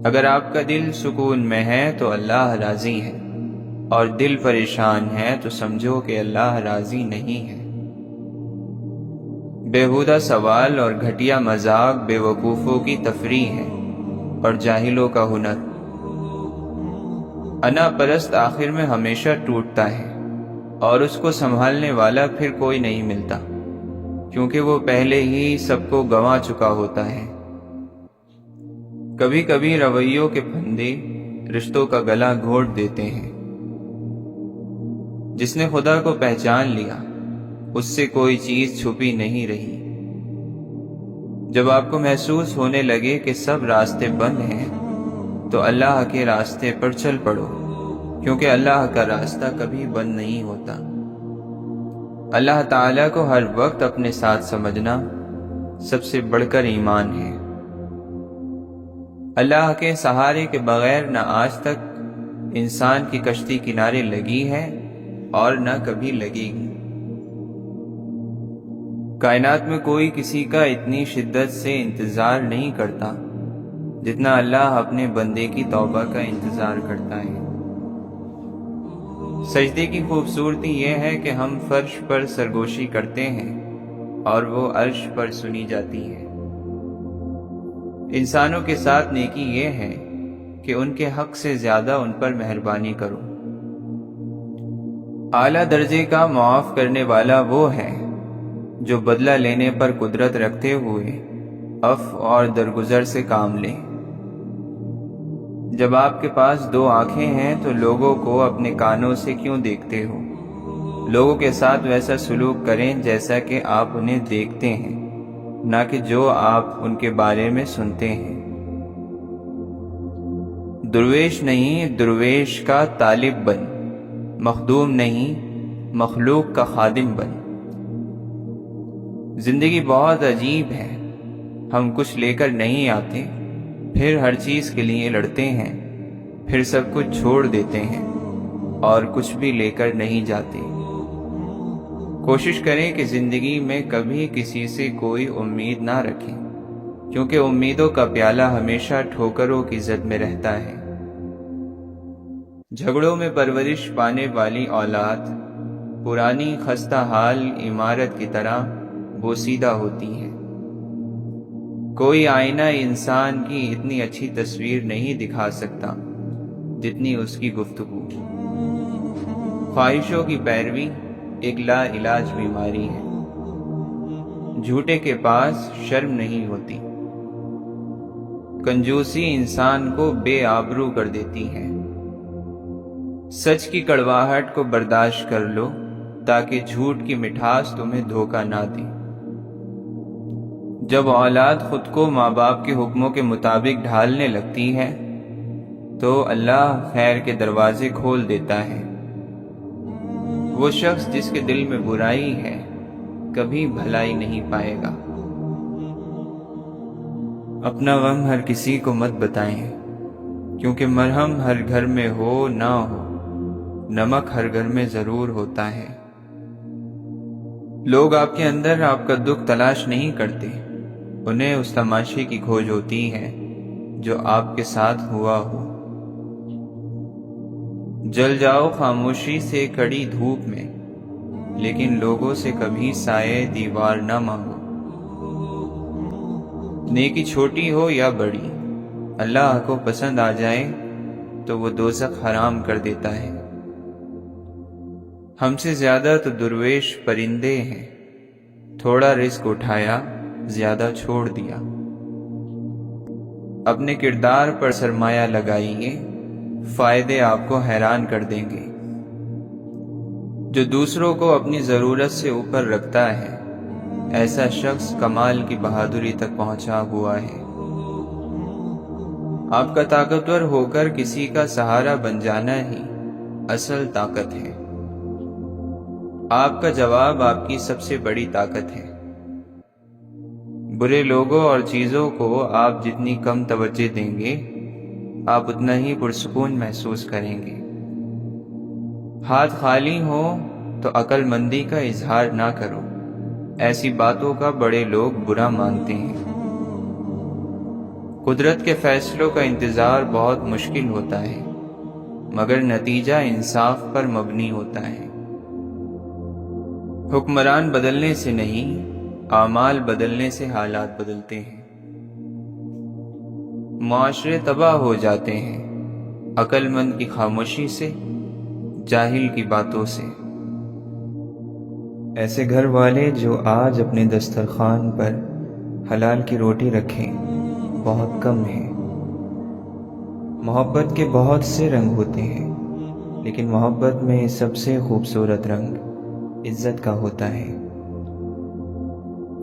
اگر آپ کا دل سکون میں ہے تو اللہ راضی ہے، اور دل پریشان ہے تو سمجھو کہ اللہ راضی نہیں ہے۔ بیہودہ سوال اور گھٹیا مذاق بے وقوفوں کی تفریح ہے اور جاہلوں کا ہنر۔ انا پرست آخر میں ہمیشہ ٹوٹتا ہے، اور اس کو سنبھالنے والا پھر کوئی نہیں ملتا، کیونکہ وہ پہلے ہی سب کو گنوا چکا ہوتا ہے۔ کبھی کبھی رویوں کے پھندے رشتوں کا گلا گھونٹ دیتے ہیں۔ جس نے خدا کو پہچان لیا، اس سے کوئی چیز چھپی نہیں رہی۔ جب آپ کو محسوس ہونے لگے کہ سب راستے بند ہیں، تو اللہ کے راستے پر چل پڑو، کیونکہ اللہ کا راستہ کبھی بند نہیں ہوتا۔ اللہ تعالیٰ کو ہر وقت اپنے ساتھ سمجھنا سب سے بڑھ کر ایمان ہے۔ اللہ کے سہارے کے بغیر نہ آج تک انسان کی کشتی کنارے لگی ہے اور نہ کبھی لگے گی۔ کائنات میں کوئی کسی کا اتنی شدت سے انتظار نہیں کرتا جتنا اللہ اپنے بندے کی توبہ کا انتظار کرتا ہے۔ سجدے کی خوبصورتی یہ ہے کہ ہم فرش پر سرگوشی کرتے ہیں اور وہ عرش پر سنی جاتی ہے۔ انسانوں کے ساتھ نیکی یہ ہے کہ ان کے حق سے زیادہ ان پر مہربانی کرو۔ اعلیٰ درجے کا معاف کرنے والا وہ ہے جو بدلہ لینے پر قدرت رکھتے ہوئے عفو اور درگزر سے کام لے۔ جب آپ کے پاس دو آنکھیں ہیں تو لوگوں کو اپنے کانوں سے کیوں دیکھتے ہو؟ لوگوں کے ساتھ ویسا سلوک کریں جیسا کہ آپ انہیں دیکھتے ہیں، نہ کہ جو آپ ان کے بارے میں سنتے ہیں۔ درویش نہیں، درویش کا طالب بن، مخدوم نہیں، مخلوق کا خادم بن۔ زندگی بہت عجیب ہے، ہم کچھ لے کر نہیں آتے، پھر ہر چیز کے لیے لڑتے ہیں، پھر سب کچھ چھوڑ دیتے ہیں اور کچھ بھی لے کر نہیں جاتے۔ کوشش کریں کہ زندگی میں کبھی کسی سے کوئی امید نہ رکھیں، کیونکہ امیدوں کا پیالہ ہمیشہ ٹھوکروں کی زد میں رہتا ہے۔ جھگڑوں میں پرورش پانے والی اولاد پرانی خستہ حال عمارت کی طرح بوسیدہ ہوتی ہے۔ کوئی آئینہ انسان کی اتنی اچھی تصویر نہیں دکھا سکتا جتنی اس کی گفتگو۔ خواہشوں کی پیروی ایک لا علاج بیماری ہے۔ جھوٹے کے پاس شرم نہیں ہوتی۔ کنجوسی انسان کو بے آبرو کر دیتی ہے۔ سچ کی کڑواہٹ کو برداشت کر لو تاکہ جھوٹ کی مٹھاس تمہیں دھوکہ نہ دے۔ جب اولاد خود کو ماں باپ کے حکموں کے مطابق ڈھالنے لگتی ہے تو اللہ خیر کے دروازے کھول دیتا ہے۔ وہ شخص جس کے دل میں برائی ہے کبھی بھلائی نہیں پائے گا۔ اپنا غم ہر کسی کو مت بتائیں، کیونکہ مرہم ہر گھر میں ہو نہ ہو، نمک ہر گھر میں ضرور ہوتا ہے۔ لوگ آپ کے اندر آپ کا دکھ تلاش نہیں کرتے، انہیں اس تماشے کی کھوج ہوتی ہے جو آپ کے ساتھ ہوا ہو۔ جل جاؤ خاموشی سے کڑی دھوپ میں، لیکن لوگوں سے کبھی سائے دیوار نہ مانگو۔ نیکی چھوٹی ہو یا بڑی، اللہ کو پسند آ جائے تو وہ دوزخ حرام کر دیتا ہے۔ ہم سے زیادہ تو درویش پرندے ہیں، تھوڑا رزق اٹھایا زیادہ چھوڑ دیا۔ اپنے کردار پر سرمایہ لگائیے، فائدے آپ کو حیران کر دیں گے۔ جو دوسروں کو اپنی ضرورت سے اوپر رکھتا ہے، ایسا شخص کمال کی بہادری تک پہنچا ہوا ہے۔ آپ کا طاقتور ہو کر کسی کا سہارا بن جانا ہی اصل طاقت ہے۔ آپ کا جواب آپ کی سب سے بڑی طاقت ہے۔ برے لوگوں اور چیزوں کو آپ جتنی کم توجہ دیں گے، آپ اتنا ہی پرسکون محسوس کریں گے۔ ہاتھ خالی ہو تو عقل مندی کا اظہار نہ کرو، ایسی باتوں کا بڑے لوگ برا مانتے ہیں۔ قدرت کے فیصلوں کا انتظار بہت مشکل ہوتا ہے، مگر نتیجہ انصاف پر مبنی ہوتا ہے۔ حکمران بدلنے سے نہیں، اعمال بدلنے سے حالات بدلتے ہیں۔ معاشرے تباہ ہو جاتے ہیں عقل مند کی خاموشی سے، جاہل کی باتوں سے۔ ایسے گھر والے جو آج اپنے دسترخوان پر حلال کی روٹی رکھیں بہت کم ہیں۔ محبت کے بہت سے رنگ ہوتے ہیں، لیکن محبت میں سب سے خوبصورت رنگ عزت کا ہوتا ہے۔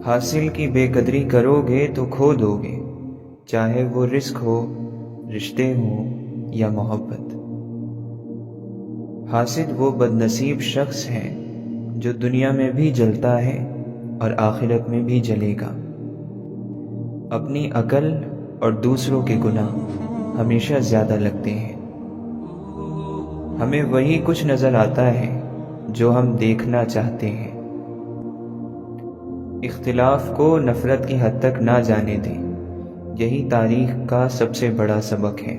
حاصل کی بے قدری کرو گے تو کھو دو گے، چاہے وہ رزق ہو، رشتے ہوں یا محبت۔ حاسد وہ بد نصیب شخص ہے جو دنیا میں بھی جلتا ہے اور آخرت میں بھی جلے گا۔ اپنی عقل اور دوسروں کے گناہ ہمیشہ زیادہ لگتے ہیں۔ ہمیں وہی کچھ نظر آتا ہے جو ہم دیکھنا چاہتے ہیں۔ اختلاف کو نفرت کی حد تک نہ جانے دیں، یہی تاریخ کا سب سے بڑا سبق ہے۔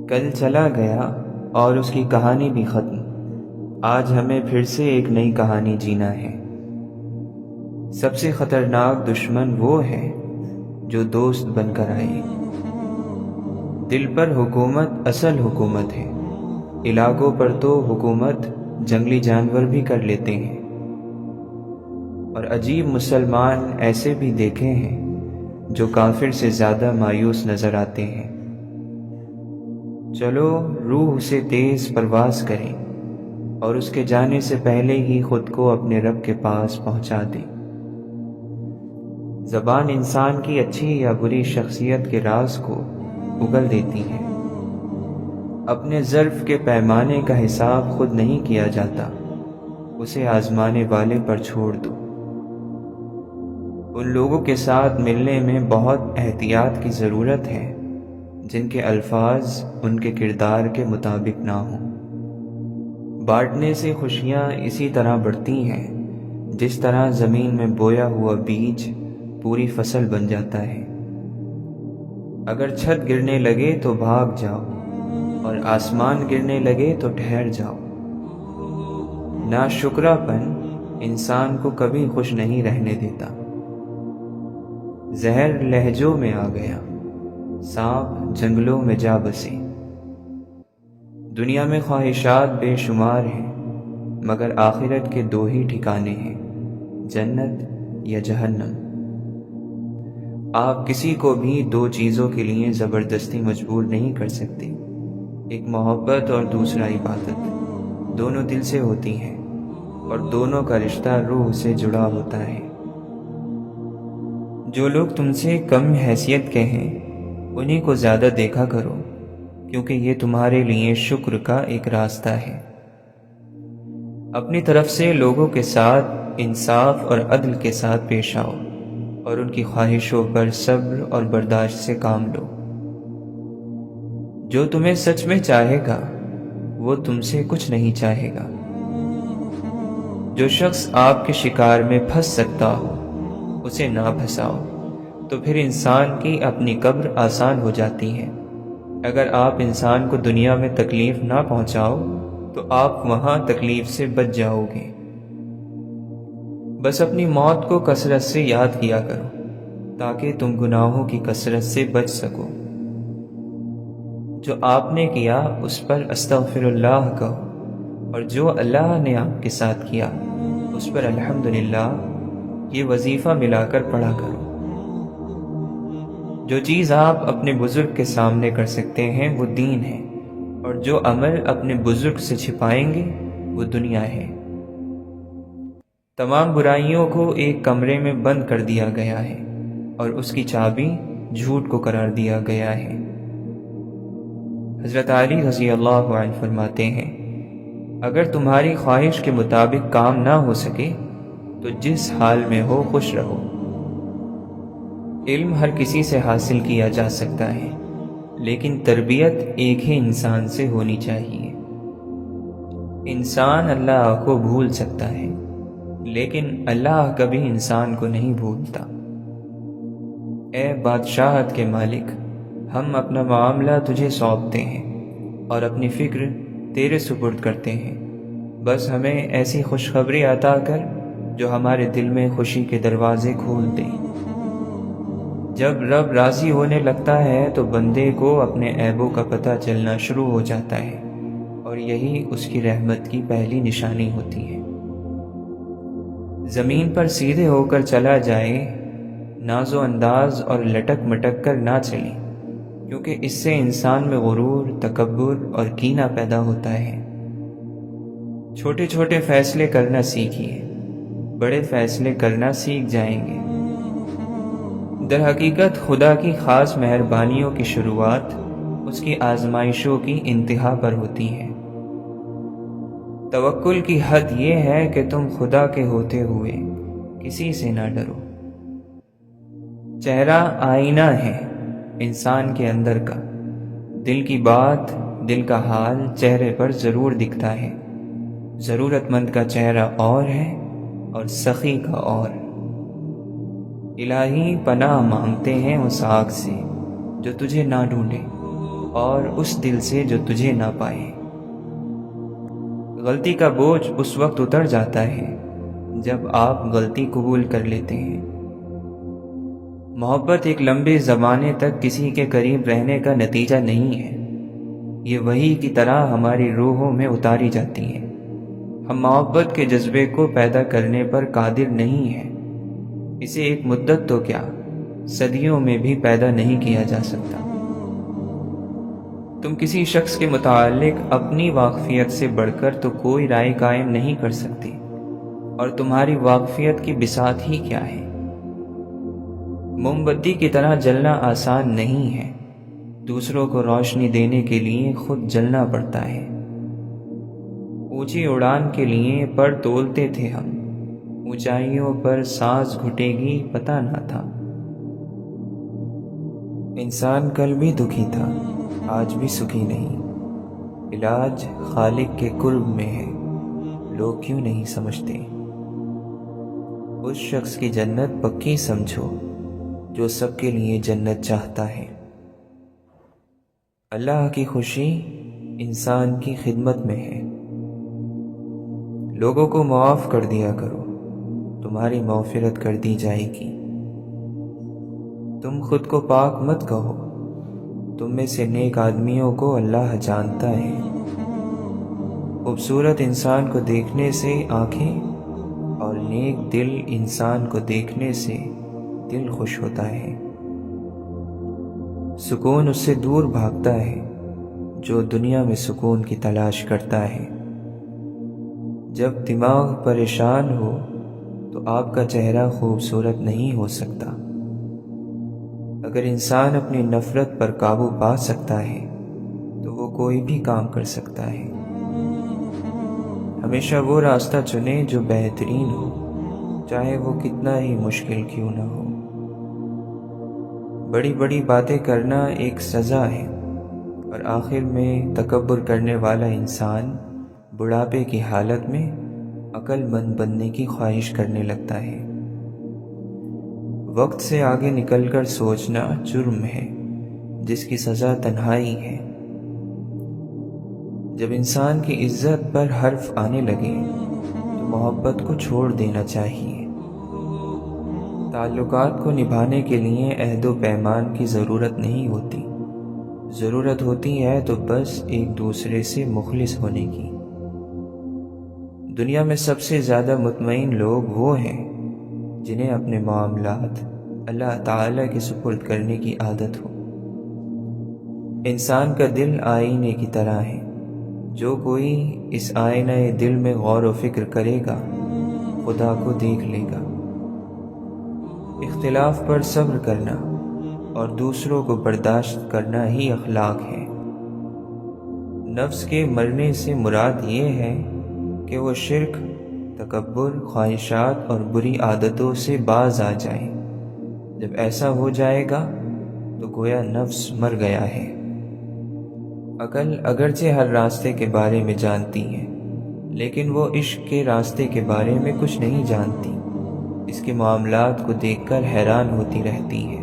کل چلا گیا اور اس کی کہانی بھی ختم، آج ہمیں پھر سے ایک نئی کہانی جینا ہے۔ سب سے خطرناک دشمن وہ ہے جو دوست بن کر آئے۔ دل پر حکومت اصل حکومت ہے، علاقوں پر تو حکومت جنگلی جانور بھی کر لیتے ہیں۔ اور عجیب مسلمان ایسے بھی دیکھے ہیں جو کافر سے زیادہ مایوس نظر آتے ہیں۔ چلو روح سے تیز پرواز کریں اور اس کے جانے سے پہلے ہی خود کو اپنے رب کے پاس پہنچا دیں۔ زبان انسان کی اچھی یا بری شخصیت کے راز کو اگل دیتی ہے۔ اپنے ظرف کے پیمانے کا حساب خود نہیں کیا جاتا، اسے آزمانے والے پر چھوڑ دو۔ ان لوگوں کے ساتھ ملنے میں بہت احتیاط کی ضرورت ہے جن کے الفاظ ان کے کردار کے مطابق نہ ہوں۔ بانٹنے سے خوشیاں اسی طرح بڑھتی ہیں جس طرح زمین میں بویا ہوا بیج پوری فصل بن جاتا ہے۔ اگر چھت گرنے لگے تو بھاگ جاؤ اور آسمان گرنے لگے تو ٹھہر جاؤ۔ ناشکرا پن انسان کو کبھی خوش نہیں رہنے دیتا۔ زہر لہجوں میں آ گیا، سانپ جنگلوں میں جا بسے۔ دنیا میں خواہشات بے شمار ہیں، مگر آخرت کے دو ہی ٹھکانے ہیں، جنت یا جہنم۔ آپ کسی کو بھی دو چیزوں کے لیے زبردستی مجبور نہیں کر سکتے، ایک محبت اور دوسرا عبادت۔ دونوں دل سے ہوتی ہیں اور دونوں کا رشتہ روح سے جڑا ہوتا ہے۔ جو لوگ تم سے کم حیثیت کے ہیں انہی کو زیادہ دیکھا کرو، کیونکہ یہ تمہارے لیے شکر کا ایک راستہ ہے۔ اپنی طرف سے لوگوں کے ساتھ انصاف اور عدل کے ساتھ پیش آؤ اور ان کی خواہشوں پر صبر اور برداشت سے کام لو۔ جو تمہیں سچ میں چاہے گا وہ تم سے کچھ نہیں چاہے گا۔ جو شخص آپ کے شکار میں پھنس سکتا ہو اسے نہ پھنساؤ، تو پھر انسان کی اپنی قبر آسان ہو جاتی ہے۔ اگر آپ انسان کو دنیا میں تکلیف نہ پہنچاؤ تو آپ وہاں تکلیف سے بچ جاؤ گے۔ بس اپنی موت کو کثرت سے یاد کیا کرو تاکہ تم گناہوں کی کثرت سے بچ سکو۔ جو آپ نے کیا اس پر استغفر اللہ کہو، اور جو اللہ نے آپ کے ساتھ کیا اس پر الحمدللہ یہ وظیفہ ملا کر پڑھا کرو۔ جو چیز آپ اپنے بزرگ کے سامنے کر سکتے ہیں وہ دین ہے، اور جو عمل اپنے بزرگ سے چھپائیں گے وہ دنیا ہے۔ تمام برائیوں کو ایک کمرے میں بند کر دیا گیا ہے اور اس کی چابی جھوٹ کو قرار دیا گیا ہے۔ حضرت علی رضی اللہ عنہ فرماتے ہیں، اگر تمہاری خواہش کے مطابق کام نہ ہو سکے تو جس حال میں ہو خوش رہو۔ علم ہر کسی سے حاصل کیا جا سکتا ہے، لیکن تربیت ایک ہی انسان سے ہونی چاہیے۔ انسان اللہ کو بھول سکتا ہے، لیکن اللہ کبھی انسان کو نہیں بھولتا۔ اے بادشاہت کے مالک، ہم اپنا معاملہ تجھے سونپتے ہیں اور اپنی فکر تیرے سپرد کرتے ہیں۔ بس ہمیں ایسی خوشخبری عطا کر جو ہمارے دل میں خوشی کے دروازے کھول دے۔ جب رب راضی ہونے لگتا ہے تو بندے کو اپنے عیبوں کا پتہ چلنا شروع ہو جاتا ہے، اور یہی اس کی رحمت کی پہلی نشانی ہوتی ہے۔ زمین پر سیدھے ہو کر چلا جائے، ناز و انداز اور لٹک مٹک کر نہ چلے، کیونکہ اس سے انسان میں غرور، تکبر اور کینہ پیدا ہوتا ہے۔ چھوٹے چھوٹے فیصلے کرنا سیکھیے، بڑے فیصلے کرنا سیکھ جائیں گے۔ در حقیقت خدا کی خاص مہربانیوں کی شروعات اس کی آزمائشوں کی انتہا پر ہوتی ہے۔ توکل کی حد یہ ہے کہ تم خدا کے ہوتے ہوئے کسی سے نہ ڈرو۔ چہرہ آئینہ ہے انسان کے اندر کا، دل کی بات، دل کا حال چہرے پر ضرور دکھتا ہے۔ ضرورت مند کا چہرہ اور ہے اور سخی کا اور۔ الہی پناہ مانگتے ہیں اس آگ سے جو تجھے نہ ڈھونڈے، اور اس دل سے جو تجھے نہ پائے۔ غلطی کا بوجھ اس وقت اتر جاتا ہے جب آپ غلطی قبول کر لیتے ہیں۔ محبت ایک لمبے زمانے تک کسی کے قریب رہنے کا نتیجہ نہیں ہے، یہ وحی کی طرح ہماری روحوں میں اتاری جاتی ہے۔ ہم محبت کے جذبے کو پیدا کرنے پر قادر نہیں ہیں، اسے ایک مدت تو کیا، صدیوں میں بھی پیدا نہیں کیا جا سکتا۔ تم کسی شخص کے متعلق اپنی واقفیت سے بڑھ کر تو کوئی رائے قائم نہیں کر سکتے، اور تمہاری واقفیت کی بساط ہی کیا ہے۔ موم بتی کی طرح جلنا آسان نہیں ہے، دوسروں کو روشنی دینے کے لیے خود جلنا پڑتا ہے۔ اونچی اڑان کے لیے پر تولتے تھے ہم، اونچائیوں پر سانس گھٹے گی پتہ نہ تھا۔ انسان کل بھی دکھی تھا، آج بھی سکھی نہیں۔ علاج خالق کے قرب میں ہے، لوگ کیوں نہیں سمجھتے۔ اس شخص کی جنت پکی سمجھو جو سب کے لیے جنت چاہتا ہے۔ اللہ کی خوشی انسان کی خدمت میں ہے۔ لوگوں کو معاف کر دیا کرو، تمہاری مغفرت کر دی جائے گی۔ تم خود کو پاک مت کہو، تم میں سے نیک آدمیوں کو اللہ جانتا ہے۔ خوبصورت انسان کو دیکھنے سے آنکھیں اور نیک دل انسان کو دیکھنے سے دل خوش ہوتا ہے۔ سکون اس سے دور بھاگتا ہے جو دنیا میں سکون کی تلاش کرتا ہے۔ جب دماغ پریشان ہو تو آپ کا چہرہ خوبصورت نہیں ہو سکتا۔ اگر انسان اپنی نفرت پر قابو پا سکتا ہے تو وہ کوئی بھی کام کر سکتا ہے۔ ہمیشہ وہ راستہ چنیں جو بہترین ہو، چاہے وہ کتنا ہی مشکل کیوں نہ ہو۔ بڑی بڑی باتیں کرنا ایک سزا ہے، اور آخر میں تکبر کرنے والا انسان بڑھاپے کی حالت میں عقل مند بننے کی خواہش کرنے لگتا ہے۔ وقت سے آگے نکل کر سوچنا جرم ہے جس کی سزا تنہائی ہے۔ جب انسان کی عزت پر حرف آنے لگے تو محبت کو چھوڑ دینا چاہیے۔ تعلقات کو نبھانے کے لیے عہد و پیمان کی ضرورت نہیں ہوتی، ضرورت ہوتی ہے تو بس ایک دوسرے سے مخلص ہونے کی۔ دنیا میں سب سے زیادہ مطمئن لوگ وہ ہیں جنہیں اپنے معاملات اللہ تعالیٰ کے سپرد کرنے کی عادت ہو۔ انسان کا دل آئینے کی طرح ہے، جو کوئی اس آئینہ دل میں غور و فکر کرے گا خدا کو دیکھ لے گا۔ اختلاف پر صبر کرنا اور دوسروں کو برداشت کرنا ہی اخلاق ہے۔ نفس کے مرنے سے مراد یہ ہے کہ وہ شرک، تکبر، خواہشات اور بری عادتوں سے باز آ جائے۔ جب ایسا ہو جائے گا تو گویا نفس مر گیا ہے۔ عقل اگرچہ ہر راستے کے بارے میں جانتی ہے، لیکن وہ عشق کے راستے کے بارے میں کچھ نہیں جانتی، اس کے معاملات کو دیکھ کر حیران ہوتی رہتی ہے۔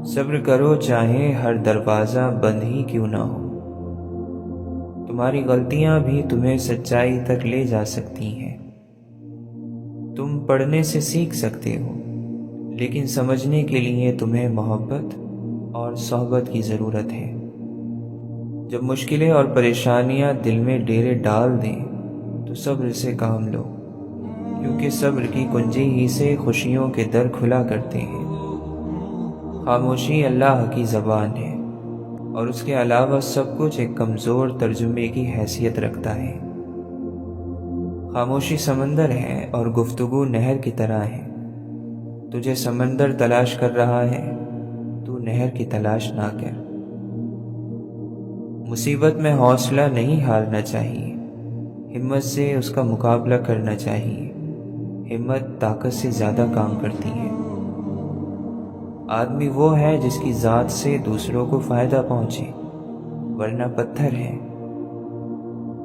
صبر کرو چاہے ہر دروازہ بند ہی کیوں نہ ہو۔ تمہاری غلطیاں بھی تمہیں سچائی تک لے جا سکتی ہیں۔ تم پڑھنے سے سیکھ سکتے ہو، لیکن سمجھنے کے لیے تمہیں محبت اور صحبت کی ضرورت ہے۔ جب مشکلیں اور پریشانیاں دل میں ڈیرے ڈال دیں تو صبر سے کام لو، کیونکہ صبر کی کنجی ہی سے خوشیوں کے در کھلا کرتے ہیں۔ خاموشی اللہ کی زبان ہے، اور اس کے علاوہ سب کچھ ایک کمزور ترجمے کی حیثیت رکھتا ہے۔ خاموشی سمندر ہے اور گفتگو نہر کی طرح ہے۔ تجھے سمندر تلاش کر رہا ہے، تو نہر کی تلاش نہ کر۔ مصیبت میں حوصلہ نہیں ہارنا چاہیے، ہمت سے اس کا مقابلہ کرنا چاہیے۔ ہمت طاقت سے زیادہ کام کرتی ہے۔ آدمی وہ ہے جس کی ذات سے دوسروں کو فائدہ پہنچے، ورنہ پتھر ہے۔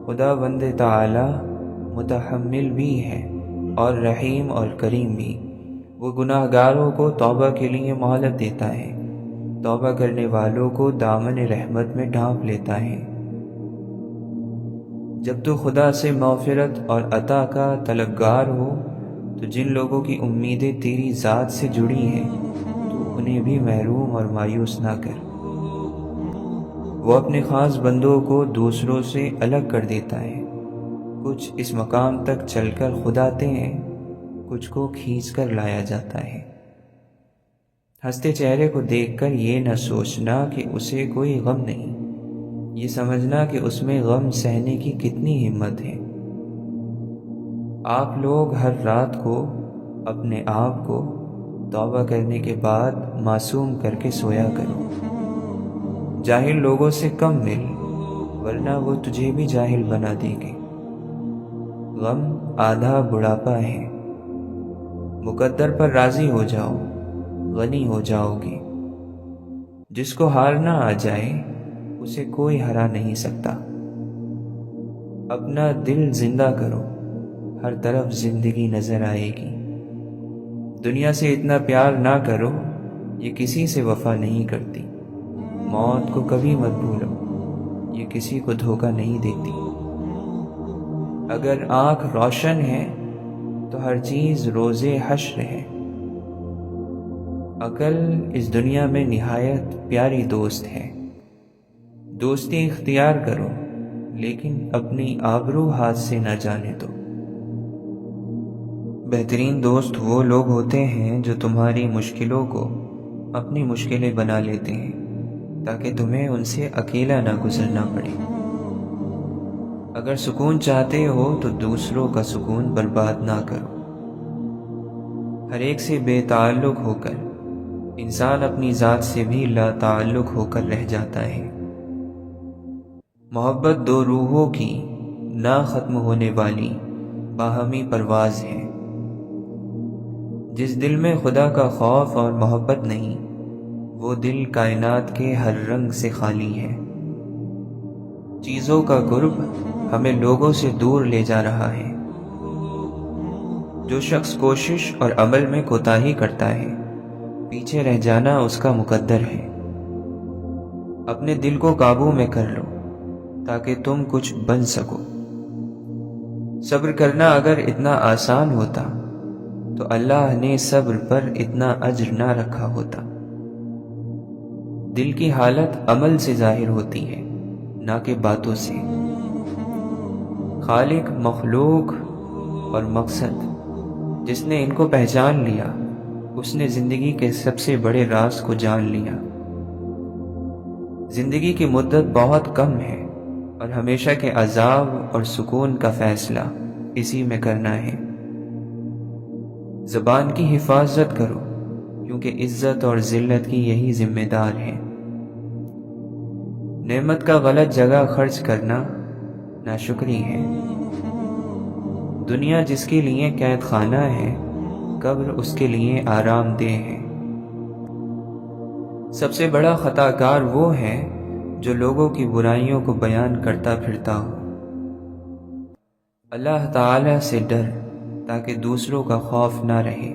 خدا بند تعالی متحمل بھی ہے اور رحیم اور کریم بھی۔ وہ گناہ گاروں کو توبہ کے لیے مہلت دیتا ہے، توبہ کرنے والوں کو دامن رحمت میں ڈھانپ لیتا ہے۔ جب تو خدا سے مغفرت اور عطا کا طلبگار ہو تو جن لوگوں کی امیدیں تیری ذات سے جڑی ہیں تو انہیں بھی محروم اور مایوس نہ کر۔ وہ اپنے خاص بندوں کو دوسروں سے الگ کر دیتا ہے۔ کچھ اس مقام تک چل کر خود آتے ہیں، کچھ کو کھینچ کر لایا جاتا ہے۔ ہنستے چہرے کو دیکھ کر یہ نہ سوچنا کہ اسے کوئی غم نہیں، یہ سمجھنا کہ اس میں غم سہنے کی کتنی ہمت ہے۔ آپ لوگ ہر رات کو اپنے آپ کو توبہ کرنے کے بعد معصوم کر کے سویا کرو۔ جاہل لوگوں سے کم مل، ورنہ وہ تجھے بھی جاہل بنا دیں گے۔ غم آدھا بڑھاپا ہے۔ مقدر پر راضی ہو جاؤ، غنی ہو جاؤ گے۔ جس کو ہارنا آ جائے اسے کوئی ہرا نہیں سکتا۔ اپنا دل زندہ کرو، ہر طرف زندگی نظر آئے گی۔ دنیا سے اتنا پیار نہ کرو، یہ کسی سے وفا نہیں کرتی۔ موت کو کبھی مت بھولو، یہ کسی کو دھوکہ نہیں دیتی۔ اگر آنکھ روشن ہے تو ہر چیز روز حشر ہے۔ عقل اس دنیا میں نہایت پیاری دوست ہے۔ دوستی اختیار کرو، لیکن اپنی آبرو ہاتھ سے نہ جانے دو۔ بہترین دوست وہ لوگ ہوتے ہیں جو تمہاری مشکلوں کو اپنی مشکلیں بنا لیتے ہیں، تاکہ تمہیں ان سے اکیلا نہ گزرنا پڑے۔ اگر سکون چاہتے ہو تو دوسروں کا سکون برباد نہ کرو۔ ہر ایک سے بے تعلق ہو کر انسان اپنی ذات سے بھی لا تعلق ہو کر رہ جاتا ہے۔ محبت دو روحوں کی نہ ختم ہونے والی باہمی پرواز ہے۔ جس دل میں خدا کا خوف اور محبت نہیں، وہ دل کائنات کے ہر رنگ سے خالی ہے۔ چیزوں کا قرب ہمیں لوگوں سے دور لے جا رہا ہے۔ جو شخص کوشش اور عمل میں کوتاہی کرتا ہے، پیچھے رہ جانا اس کا مقدر ہے۔ اپنے دل کو قابو میں کر لو تاکہ تم کچھ بن سکو۔ صبر کرنا اگر اتنا آسان ہوتا تو اللہ نے صبر پر اتنا اجر نہ رکھا ہوتا۔ دل کی حالت عمل سے ظاہر ہوتی ہے، نہ کہ باتوں سے۔ خالق، مخلوق اور مقصد، جس نے ان کو پہچان لیا اس نے زندگی کے سب سے بڑے راز کو جان لیا۔ زندگی کی مدت بہت کم ہے اور ہمیشہ کے عذاب اور سکون کا فیصلہ اسی میں کرنا ہے۔ زبان کی حفاظت کرو، کیونکہ عزت اور ذلت کی یہی ذمہ دار ہے۔ نعمت کا غلط جگہ خرچ کرنا ناشکری ہے۔ دنیا جس کے لیے قید خانہ ہے، قبر اس کے لیے آرام دہ ہے۔ سب سے بڑا خطا کار وہ ہے جو لوگوں کی برائیوں کو بیان کرتا پھرتا ہو۔ اللہ تعالی سے ڈر تاکہ دوسروں کا خوف نہ رہے۔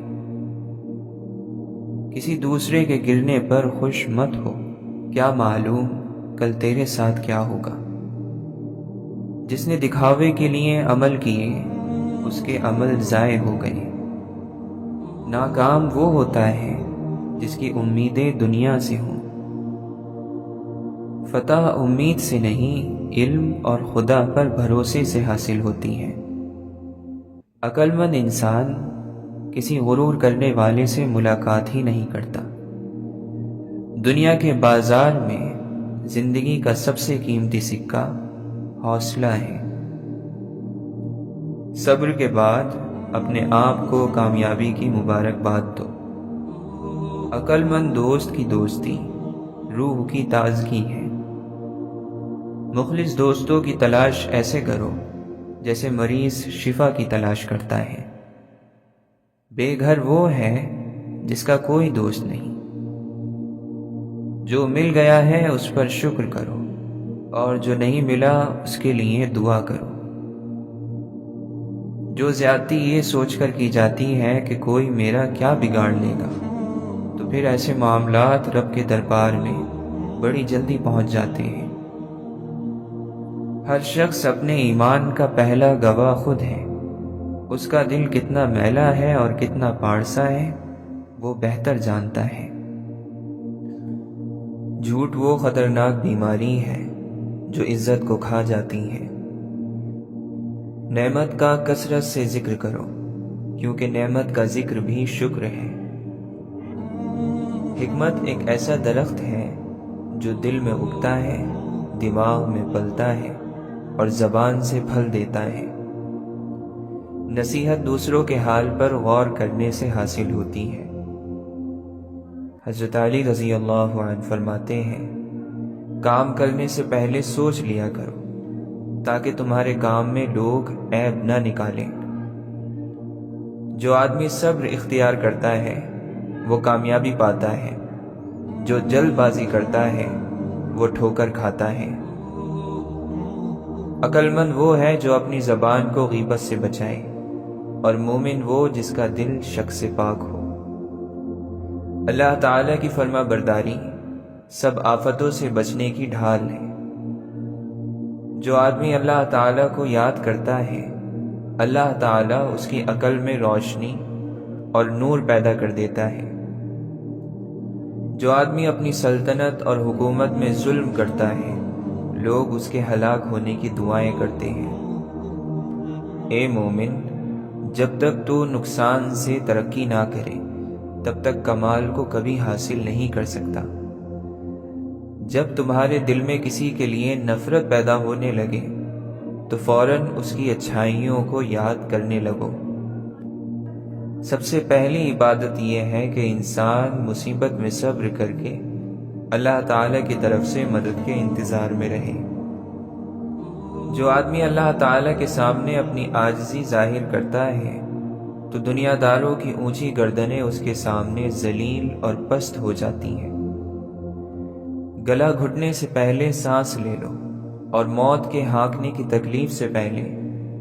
کسی دوسرے کے گرنے پر خوش مت ہو، کیا معلوم کل تیرے ساتھ کیا ہوگا۔ جس نے دکھاوے کے لیے عمل کیے اس کے عمل ضائع ہو گئے۔ ناکام وہ ہوتا ہے جس کی امیدیں دنیا سے ہوں۔ فتح امید سے نہیں، علم اور خدا پر بھروسے سے حاصل ہوتی ہے۔ عقل مند انسان کسی غرور کرنے والے سے ملاقات ہی نہیں کرتا۔ دنیا کے بازار میں زندگی کا سب سے قیمتی سکہ حوصلہ ہے۔ صبر کے بعد اپنے آپ کو کامیابی کی مبارکباد دو۔ عقل مند دوست کی دوستی روح کی تازگی ہے۔ مخلص دوستوں کی تلاش ایسے کرو جیسے مریض شفا کی تلاش کرتا ہے۔ بے گھر وہ ہے جس کا کوئی دوست نہیں۔ جو مل گیا ہے اس پر شکر کرو، اور جو نہیں ملا اس کے لیے دعا کرو۔ جو زیادتی یہ سوچ کر کی جاتی ہے کہ کوئی میرا کیا بگاڑ لے گا، تو پھر ایسے معاملات رب کے دربار میں بڑی جلدی پہنچ جاتے ہیں۔ ہر شخص اپنے ایمان کا پہلا گواہ خود ہے۔ اس کا دل کتنا میلا ہے اور کتنا پارسا ہے وہ بہتر جانتا ہے۔ جھوٹ وہ خطرناک بیماری ہے جو عزت کو کھا جاتی ہے۔ نعمت کا کثرت سے ذکر کرو، کیونکہ نعمت کا ذکر بھی شکر ہے۔ حکمت ایک ایسا درخت ہے جو دل میں اگتا ہے، دماغ میں پلتا ہے اور زبان سے پھل دیتا ہے۔ نصیحت دوسروں کے حال پر غور کرنے سے حاصل ہوتی ہے۔ حضرت علی رضی اللہ عنہ فرماتے ہیں، کام کرنے سے پہلے سوچ لیا کرو تاکہ تمہارے کام میں لوگ عیب نہ نکالیں۔ جو آدمی صبر اختیار کرتا ہے وہ کامیابی پاتا ہے، جو جلد بازی کرتا ہے وہ ٹھوکر کھاتا ہے۔ عقل مند وہ ہے جو اپنی زبان کو غیبت سے بچائے، اور مومن وہ جس کا دل شک سے پاک ہو۔ اللہ تعالیٰ کی فرما برداری سب آفتوں سے بچنے کی ڈھال ہے۔ جو آدمی اللہ تعالیٰ کو یاد کرتا ہے، اللہ تعالیٰ اس کی عقل میں روشنی اور نور پیدا کر دیتا ہے۔ جو آدمی اپنی سلطنت اور حکومت میں ظلم کرتا ہے، لوگ اس کے ہلاک ہونے کی دعائیں کرتے ہیں۔ اے مومن، جب تک تو نقصان سے ترقی نہ کرے تب تک کمال کو کبھی حاصل نہیں کر سکتا۔ جب تمہارے دل میں کسی کے لیے نفرت پیدا ہونے لگے تو فوراً اس کی اچھائیوں کو یاد کرنے لگو۔ سب سے پہلی عبادت یہ ہے کہ انسان مصیبت میں صبر کر کے اللہ تعالیٰ کی طرف سے مدد کے انتظار میں رہے۔ جو آدمی اللہ تعالیٰ کے سامنے اپنی عاجزی ظاہر کرتا ہے تو دنیا داروں کی اونچی گردنیں اس کے سامنے ذلیل اور پست ہو جاتی ہیں۔ گلا گھٹنے سے پہلے سانس لے لو، اور موت کے ہانکنے کی تکلیف سے پہلے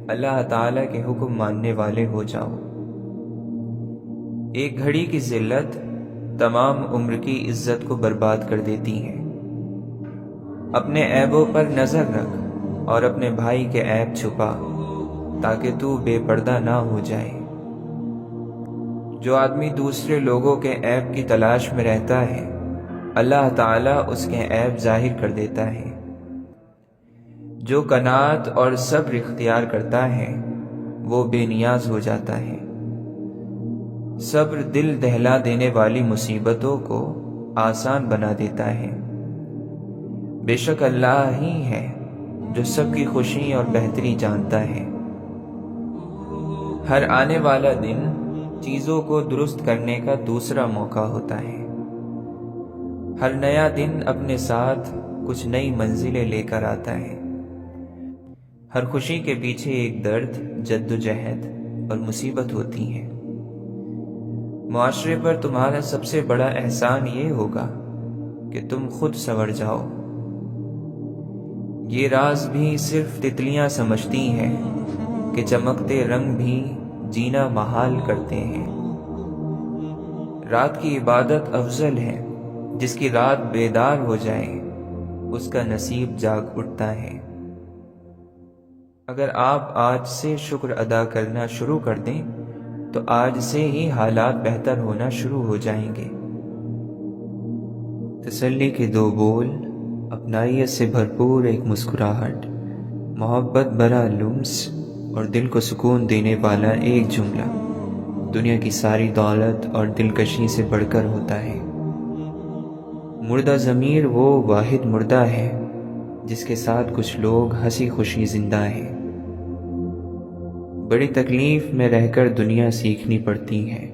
اللہ تعالیٰ کے حکم ماننے والے ہو جاؤ۔ ایک گھڑی کی ذلت تمام عمر کی عزت کو برباد کر دیتی ہے۔ اپنے عیبوں پر نظر رکھ اور اپنے بھائی کے عیب چھپا تاکہ تو بے پردہ نہ ہو جائے۔ جو آدمی دوسرے لوگوں کے عیب کی تلاش میں رہتا ہے، اللہ تعالیٰ اس کے عیب ظاہر کر دیتا ہے۔ جو قناعت اور صبر اختیار کرتا ہے وہ بے نیاز ہو جاتا ہے۔ صبر دل دہلا دینے والی مصیبتوں کو آسان بنا دیتا ہے۔ بے شک اللہ ہی ہے جو سب کی خوشی اور بہتری جانتا ہے۔ ہر آنے والا دن چیزوں کو درست کرنے کا دوسرا موقع ہوتا ہے۔ ہر نیا دن اپنے ساتھ کچھ نئی منزلیں لے کر آتا ہے۔ ہر خوشی کے پیچھے ایک درد، جدوجہد اور مصیبت ہوتی ہے۔ معاشرے پر تمہارا سب سے بڑا احسان یہ ہوگا کہ تم خود سنور جاؤ۔ یہ راز بھی صرف تتلیاں سمجھتی ہیں کہ چمکتے رنگ بھی جینا محال کرتے ہیں۔ رات کی عبادت افضل ہے، جس کی رات بیدار ہو جائے اس کا نصیب جاگ اٹھتا ہے۔ اگر آپ آج سے شکر ادا کرنا شروع کر دیں تو آج سے ہی حالات بہتر ہونا شروع ہو جائیں گے۔ تسلی کے دو بول، اپنائیت سے بھرپور ایک مسکراہٹ، محبت بھرا لمس اور دل کو سکون دینے والا ایک جملہ دنیا کی ساری دولت اور دلکشی سے بڑھ کر ہوتا ہے۔ مردہ ضمیر وہ واحد مردہ ہے جس کے ساتھ کچھ لوگ ہنسی خوشی زندہ ہیں۔ بڑی تکلیف میں رہ کر دنیا سیکھنی پڑتی ہے۔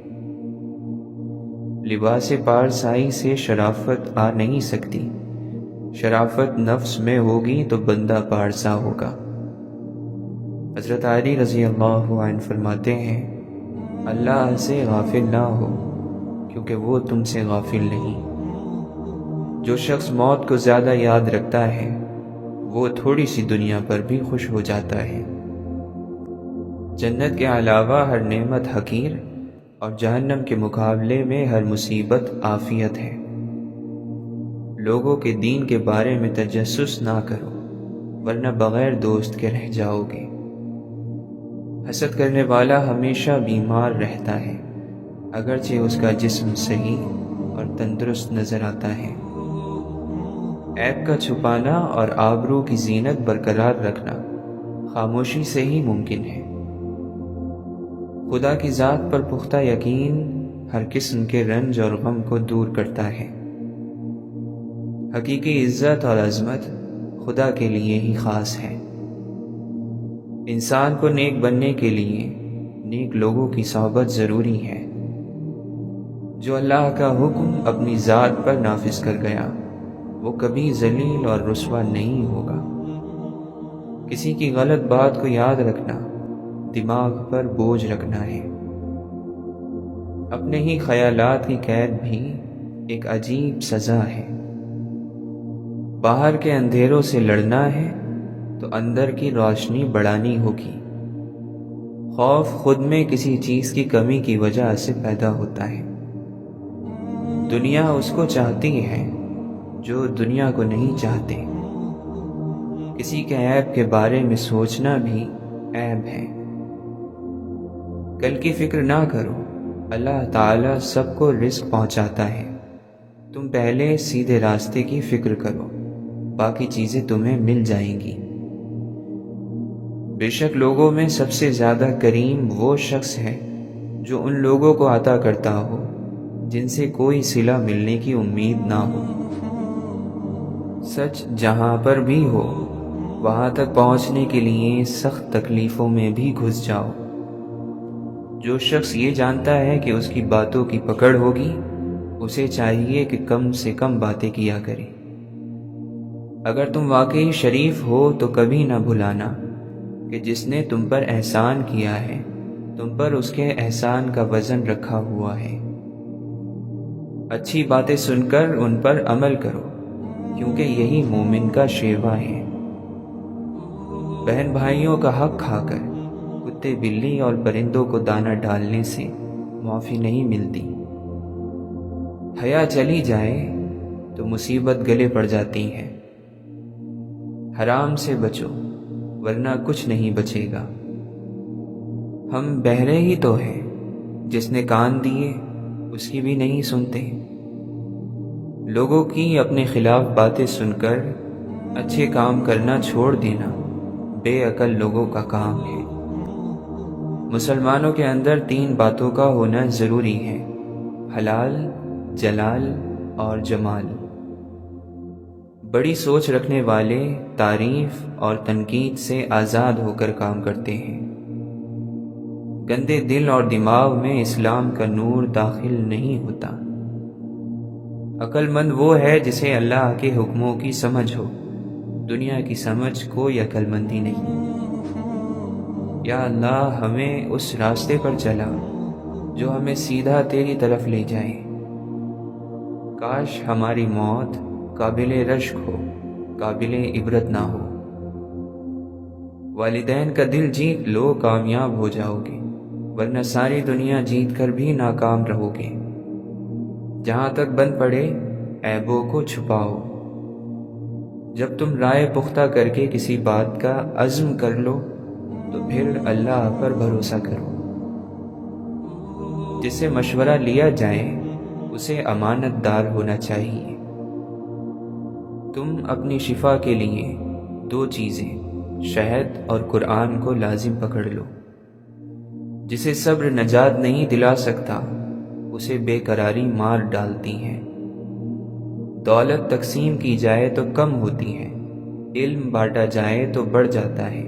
لباس پارسائی سے شرافت آ نہیں سکتی، شرافت نفس میں ہوگی تو بندہ پارسا ہوگا۔ حضرت علی رضی اللہ عنہ فرماتے ہیں، اللہ سے غافل نہ ہو کیونکہ وہ تم سے غافل نہیں۔ جو شخص موت کو زیادہ یاد رکھتا ہے وہ تھوڑی سی دنیا پر بھی خوش ہو جاتا ہے۔ جنت کے علاوہ ہر نعمت حقیر اور جہنم کے مقابلے میں ہر مصیبت عافیت ہے۔ لوگوں کے دین کے بارے میں تجسس نہ کرو ورنہ بغیر دوست کے رہ جاؤ گے۔ حسد کرنے والا ہمیشہ بیمار رہتا ہے اگرچہ اس کا جسم صحیح اور تندرست نظر آتا ہے۔ عیب کا چھپانا اور آبرو کی زینت برقرار رکھنا خاموشی سے ہی ممکن ہے۔ خدا کی ذات پر پختہ یقین ہر قسم کے رنج اور غم کو دور کرتا ہے۔ حقیقی عزت اور عظمت خدا کے لیے ہی خاص ہے۔ انسان کو نیک بننے کے لیے نیک لوگوں کی صحبت ضروری ہے۔ جو اللہ کا حکم اپنی ذات پر نافذ کر گیا وہ کبھی ذلیل اور رسوا نہیں ہوگا۔ کسی کی غلط بات کو یاد رکھنا دماغ پر بوجھ رکھنا ہے۔ اپنے ہی خیالات کی قید بھی ایک عجیب سزا ہے۔ باہر کے اندھیروں سے لڑنا ہے تو اندر کی روشنی بڑھانی ہوگی۔ خوف خود میں کسی چیز کی کمی کی وجہ سے پیدا ہوتا ہے۔ دنیا اس کو چاہتی ہے جو دنیا کو نہیں چاہتے۔ کسی کے عیب کے بارے میں سوچنا بھی عیب ہے۔ کل کی فکر نہ کرو، اللہ تعالیٰ سب کو رزق پہنچاتا ہے۔ تم پہلے سیدھے راستے کی فکر کرو، باقی چیزیں تمہیں مل جائیں گی۔ بے شک لوگوں میں سب سے زیادہ کریم وہ شخص ہے جو ان لوگوں کو عطا کرتا ہو جن سے کوئی صلہ ملنے کی امید نہ ہو۔ سچ جہاں پر بھی ہو وہاں تک پہنچنے کے لیے سخت تکلیفوں میں بھی گھس جاؤ۔ جو شخص یہ جانتا ہے کہ اس کی باتوں کی پکڑ ہوگی اسے چاہیے کہ کم سے کم باتیں کیا کرے۔ اگر تم واقعی شریف ہو تو کبھی نہ بھلانا کہ جس نے تم پر احسان کیا ہے تم پر اس کے احسان کا وزن رکھا ہوا ہے۔ اچھی باتیں سن کر ان پر عمل کرو کیونکہ یہی مومن کا شیوا ہے۔ بہن بھائیوں کا حق کھا کر کتے بلی اور پرندوں کو دانہ ڈالنے سے معافی نہیں ملتی۔ حیا چلی جائے تو مصیبت گلے پڑ جاتی ہے۔ حرام سے بچو ورنہ کچھ نہیں بچے گا۔ ہم بہرے ہی تو ہیں، جس نے کان دیے اس کی بھی نہیں سنتے۔ لوگوں کی اپنے خلاف باتیں سن کر اچھے کام کرنا چھوڑ دینا بے عقل لوگوں کا کام ہے۔ مسلمانوں کے اندر 3 باتوں کا ہونا ضروری ہے: حلال، جلال اور جمال۔ بڑی سوچ رکھنے والے تعریف اور تنقید سے آزاد ہو کر کام کرتے ہیں۔ گندے دل اور دماغ میں اسلام کا نور داخل نہیں ہوتا۔ عقل مند وہ ہے جسے اللہ کے حکموں کی سمجھ ہو، دنیا کی سمجھ کوئی عقل مندی نہیں۔ یا اللہ ہمیں اس راستے پر چلا جو ہمیں سیدھا تیری طرف لے جائے۔ کاش ہماری موت قابل رشک ہو، قابل عبرت نہ ہو۔ والدین کا دل جیت لو، کامیاب ہو جاؤ گے، ورنہ ساری دنیا جیت کر بھی ناکام رہو گے۔ جہاں تک بن پڑے عیبوں کو چھپاؤ۔ جب تم رائے پختہ کر کے کسی بات کا عزم کر لو تو پھر اللہ پر بھروسہ کرو۔ جس سے مشورہ لیا جائے اسے امانت دار ہونا چاہیے۔ تم اپنی شفا کے لیے 2 چیزیں، شہد اور قرآن کو لازم پکڑ لو۔ جسے صبر نجات نہیں دلا سکتا اسے بے قراری مار ڈالتی ہے۔ دولت تقسیم کی جائے تو کم ہوتی ہے، علم بانٹا جائے تو بڑھ جاتا ہے۔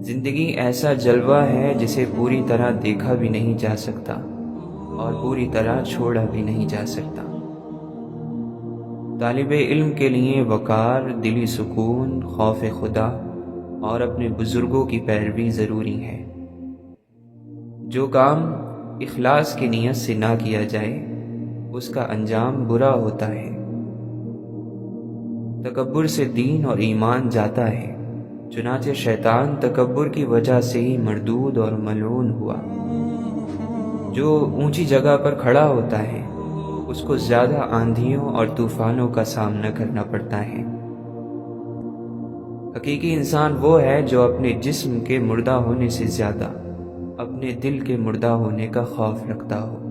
زندگی ایسا جلوہ ہے جسے پوری طرح دیکھا بھی نہیں جا سکتا اور پوری طرح چھوڑا بھی نہیں جا سکتا۔ طالب علم کے لیے وقار، دلی سکون، خوف خدا اور اپنے بزرگوں کی پیروی ضروری ہے۔ جو کام اخلاص کی نیت سے نہ کیا جائے اس کا انجام برا ہوتا ہے۔ تکبر سے دین اور ایمان جاتا ہے، چنانچہ شیطان تکبر کی وجہ سے ہی مردود اور ملعون ہوا۔ جو اونچی جگہ پر کھڑا ہوتا ہے اس کو زیادہ آندھیوں اور طوفانوں کا سامنا کرنا پڑتا ہے۔ حقیقی انسان وہ ہے جو اپنے جسم کے مردہ ہونے سے زیادہ اپنے دل کے مردہ ہونے کا خوف رکھتا ہو۔